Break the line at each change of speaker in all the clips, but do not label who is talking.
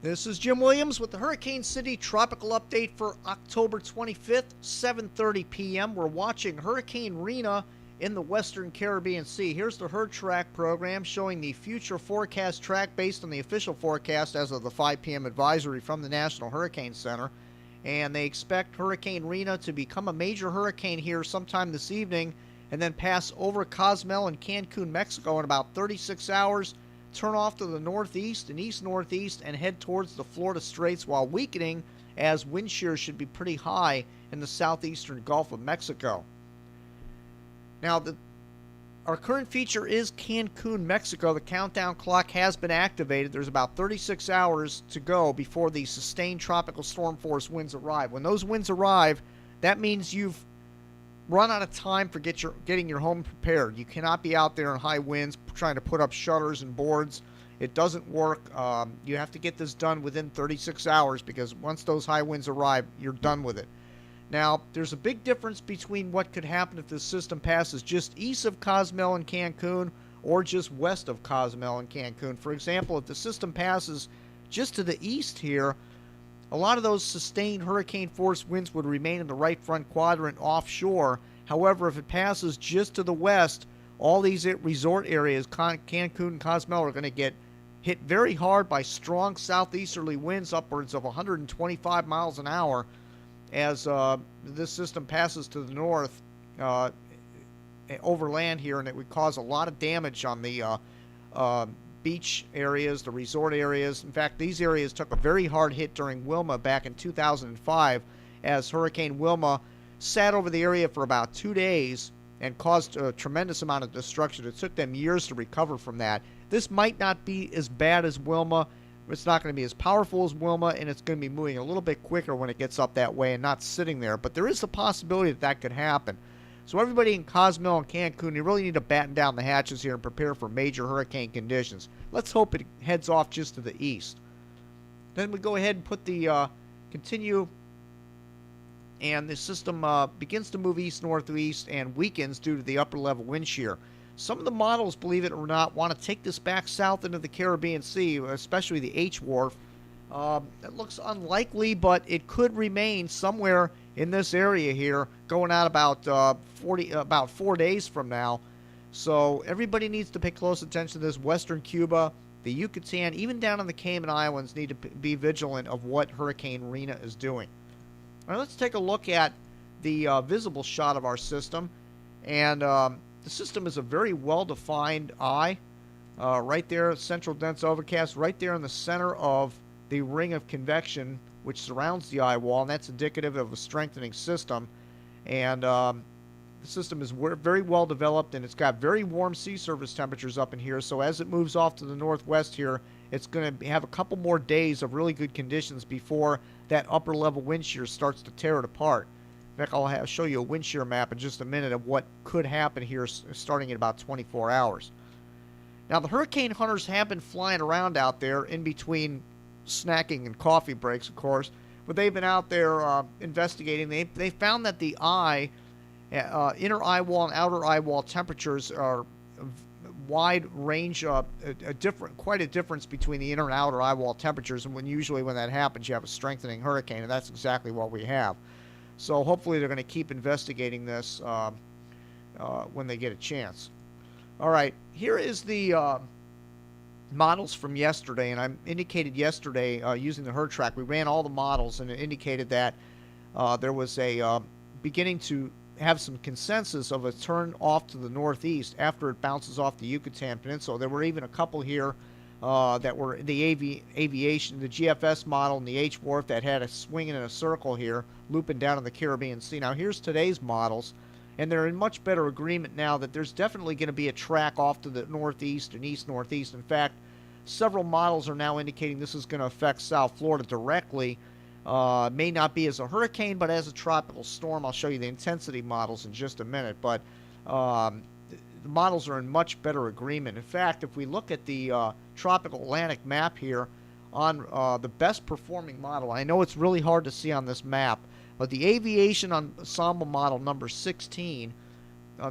This is Jim Williams with the Hurricane City Tropical Update for October 25th, 7:30 p.m. We're watching Hurricane Rina in the Western Caribbean Sea. Here's the HurTrack program showing the future forecast track based on the official forecast as of the 5 p.m. advisory from the National Hurricane Center. And they expect Hurricane Rina to become a major hurricane here sometime this evening and then pass over Cozumel and Cancun, Mexico in about 36 hours. Turn off to the northeast and east-northeast and head towards the Florida Straits while weakening, as wind shear should be pretty high in the southeastern Gulf of Mexico. Now, our current feature is Cancun, Mexico. The countdown clock has been activated. There's about 36 hours to go before the sustained tropical storm force winds arrive. When those winds arrive, that means you've run out of time for getting your home prepared. You cannot be out there in high winds trying to put up shutters and boards. It doesn't work. You have to get this done within 36 hours because once those high winds arrive, you're done with it. Now, there's a big difference between what could happen if this system passes just east of Cozumel and Cancun or just west of Cozumel and Cancun. For example, if the system passes just to the east here, a lot of those sustained hurricane force winds would remain in the right front quadrant offshore. However, if it passes just to the west, all these resort areas, Cancun and Cozumel, are going to get hit very hard by strong southeasterly winds upwards of 125 miles an hour as this system passes to the north over land here, and it would cause a lot of damage on the beach areas, the resort areas. In fact, these areas took a very hard hit during Wilma back in 2005 as Hurricane Wilma sat over the area for about 2 days and caused a tremendous amount of destruction. It took them years to recover from that. This might not be as bad as Wilma. It's not going to be as powerful as Wilma, and it's going to be moving a little bit quicker when it gets up that way and not sitting there. But there is the possibility that that could happen. So everybody in Cozumel and Cancun, you really need to batten down the hatches here and prepare for major hurricane conditions. Let's hope it heads off just to the east. Then we go ahead and put the continue, and the system begins to move east-northeast and weakens due to the upper-level wind shear. Some of the models, believe it or not, want to take this back south into the Caribbean Sea, especially the H-Wharf. It looks unlikely, but it could remain somewhere in this area here, going out about 4 days from now. So everybody needs to pay close attention to this. Western Cuba, the Yucatan, even down in the Cayman Islands need to be vigilant of what Hurricane Rina is doing. All right, let's take a look at the visible shot of our system. And the system is a very well-defined eye. Right there, central dense overcast, right there in the center of the ring of convection which surrounds the eye wall, and that's indicative of a strengthening system. And the system is very well developed, and it's got very warm sea surface temperatures up in here. So as it moves off to the northwest here, it's going to have a couple more days of really good conditions before that upper level wind shear starts to tear it apart. In fact, I'll show you a wind shear map in just a minute of what could happen here starting in about 24 hours. Now, the hurricane hunters have been flying around out there in between snacking and coffee breaks, of course, but they've been out there investigating. They found that the eye, inner eye wall and outer eye wall temperatures are wide range, quite a difference between the inner and outer eye wall temperatures, and usually when that happens, you have a strengthening hurricane, and that's exactly what we have. So hopefully they're going to keep investigating this when they get a chance. All right, here is the models from yesterday, and I indicated yesterday using the HurTrack, we ran all the models, and it indicated that there was a beginning to have some consensus of a turn off to the northeast after it bounces off the Yucatan Peninsula. There were even a couple here that were the aviation, the GFS model and the H-Wharf that had a swinging in a circle here, looping down in the Caribbean Sea. Now here's today's models, and they're in much better agreement now that there's definitely going to be a track off to the northeast and east-northeast. In fact, several models are now indicating this is going to affect South Florida directly. May not be as a hurricane, but as a tropical storm. I'll show you the intensity models in just a minute, but the models are in much better agreement. In fact, if we look at the tropical Atlantic map here on the best performing model, I know it's really hard to see on this map, but the aviation ensemble model number 16,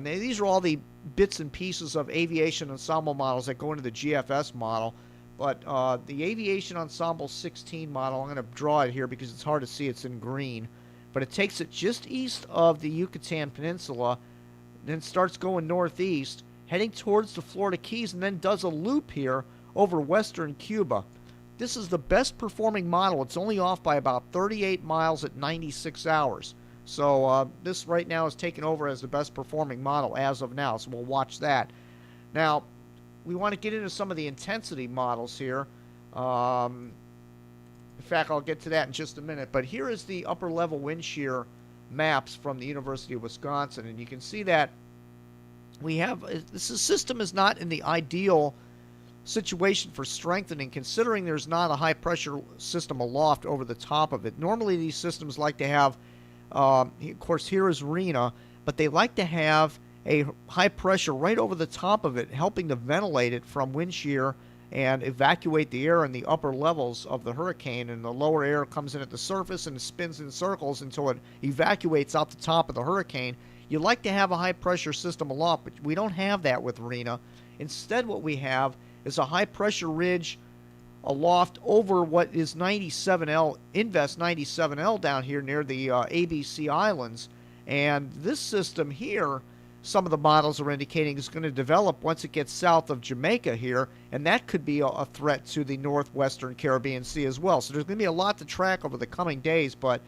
these are all the bits and pieces of aviation ensemble models that go into the GFS model. But the Aviation Ensemble 16 model, I'm going to draw it here because it's hard to see, it's in green. But it takes it just east of the Yucatan Peninsula, then starts going northeast, heading towards the Florida Keys, and then does a loop here over western Cuba. This is the best performing model. It's only off by about 38 miles at 96 hours. So this right now is taken over as the best performing model as of now, so we'll watch that. Now, we want to get into some of the intensity models here. In fact, I'll get to that in just a minute. But here is the upper level wind shear maps from the University of Wisconsin. And you can see that we have, this system is not in the ideal situation for strengthening, considering there's not a high pressure system aloft over the top of it. Normally these systems like to have, of course here is Rina, but they like to have a high pressure right over the top of it, helping to ventilate it from wind shear and evacuate the air in the upper levels of the hurricane, and the lower air comes in at the surface and spins in circles until it evacuates out the top of the hurricane. You like to have a high pressure system aloft, but we don't have that with Rina. Instead, what we have is a high pressure ridge aloft over what is 97L, Invest 97L down here near the ABC Islands. And this system here, some of the models are indicating is going to develop once it gets south of Jamaica here, and that could be a threat to the northwestern Caribbean Sea as well. So there's going to be a lot to track over the coming days, but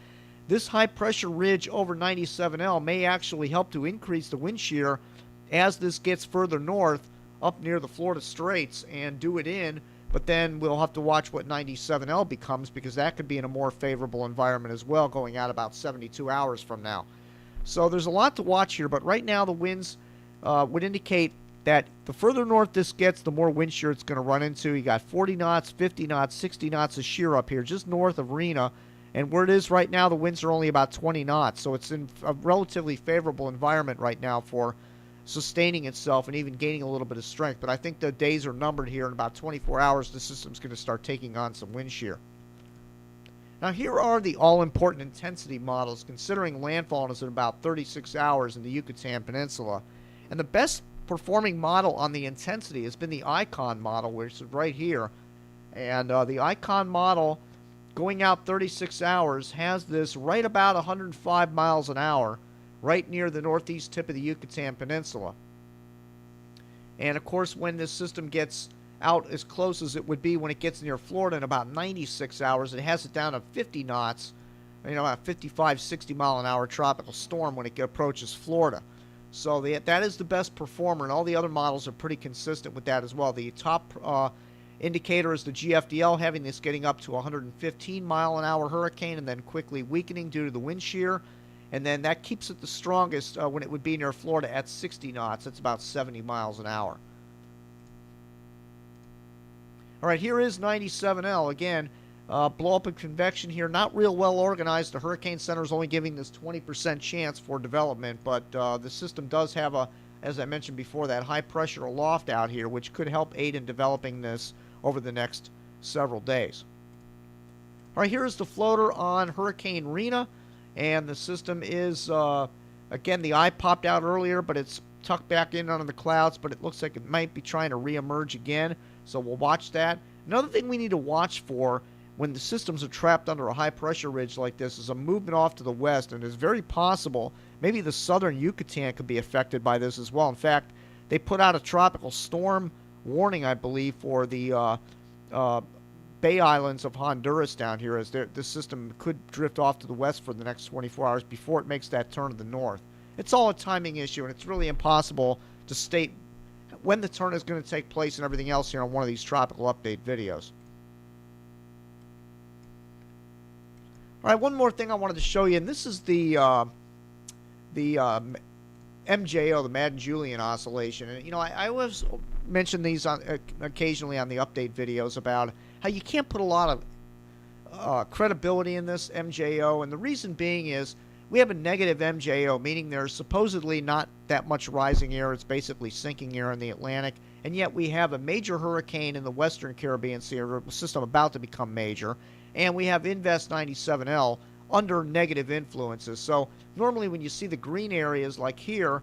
this high pressure ridge over 97L may actually help to increase the wind shear as this gets further north up near the Florida Straits and do it in, but then we'll have to watch what 97L becomes, because that could be in a more favorable environment as well going out about 72 hours from now. So there's a lot to watch here, but right now the winds would indicate that the further north this gets, the more wind shear it's going to run into. You got 40 knots, 50 knots, 60 knots of shear up here just north of Rina. And where it is right now, the winds are only about 20 knots. So it's in a relatively favorable environment right now for sustaining itself and even gaining a little bit of strength. But I think the days are numbered here. In about 24 hours, the system's going to start taking on some wind shear. Now here are the all-important intensity models, considering landfall is in about 36 hours in the Yucatan Peninsula. And the best performing model on the intensity has been the Icon model, which is right here. And the Icon model, going out 36 hours, has this right about 105 miles an hour, right near the northeast tip of the Yucatan Peninsula. And of course, when this system gets out as close as it would be when it gets near Florida in about 96 hours, it has it down to 50 knots, about 55, 60 mile an hour tropical storm when it approaches Florida. So that is the best performer, and all the other models are pretty consistent with that as well. The top indicator is the GFDL, having this getting up to 115 mile an hour hurricane and then quickly weakening due to the wind shear. And then that keeps it the strongest when it would be near Florida at 60 knots. That's about 70 miles an hour. All right, here is 97L. Again, blow up and convection here. Not real well organized. The Hurricane Center is only giving this 20% chance for development, but the system does have as I mentioned before, that high pressure aloft out here, which could help aid in developing this over the next several days. All right, here is the floater on Hurricane Rina, and the system is, again, the eye popped out earlier, but it's tucked back in under the clouds, but it looks like it might be trying to reemerge again. So we'll watch that. Another thing we need to watch for when the systems are trapped under a high pressure ridge like this is a movement off to the west, and it's very possible maybe the southern Yucatan could be affected by this as well. In fact, they put out a tropical storm warning, I believe, for the Bay Islands of Honduras down here, as this system could drift off to the west for the next 24 hours before it makes that turn to the north. It's all a timing issue, and it's really impossible to state when the turn is going to take place and everything else here on one of these tropical update videos. All right, one more thing I wanted to show you, and this is the MJO, the Madden-Julian oscillation. And I always mention these occasionally on the update videos about how you can't put a lot of credibility in this MJO, and the reason being is we have a negative MJO, meaning there's supposedly not that much rising air. It's basically sinking air in the Atlantic. And yet we have a major hurricane in the western Caribbean Sea, or a system about to become major. And we have Invest 97L under negative influences. So normally when you see the green areas like here,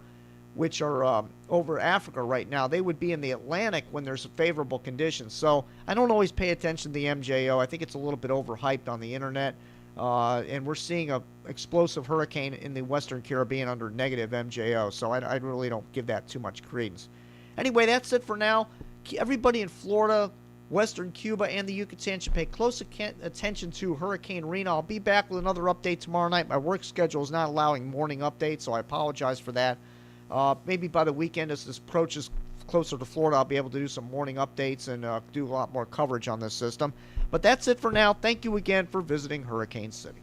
which are over Africa right now. They would be in the Atlantic when there's favorable conditions. So I don't always pay attention to the MJO. I think it's a little bit overhyped on the internet. And we're seeing a explosive hurricane in the Western Caribbean under negative MJO. So I really don't give that too much credence. Anyway, that's it for now. Everybody in Florida, Western Cuba, and the Yucatan should pay close attention to Hurricane Rina. I'll be back with another update tomorrow night. My work schedule is not allowing morning updates, so I apologize for that. Maybe by the weekend, as this approaches closer to Florida, I'll be able to do some morning updates and do a lot more coverage on this system. But that's it for now. Thank you again for visiting Hurricane City.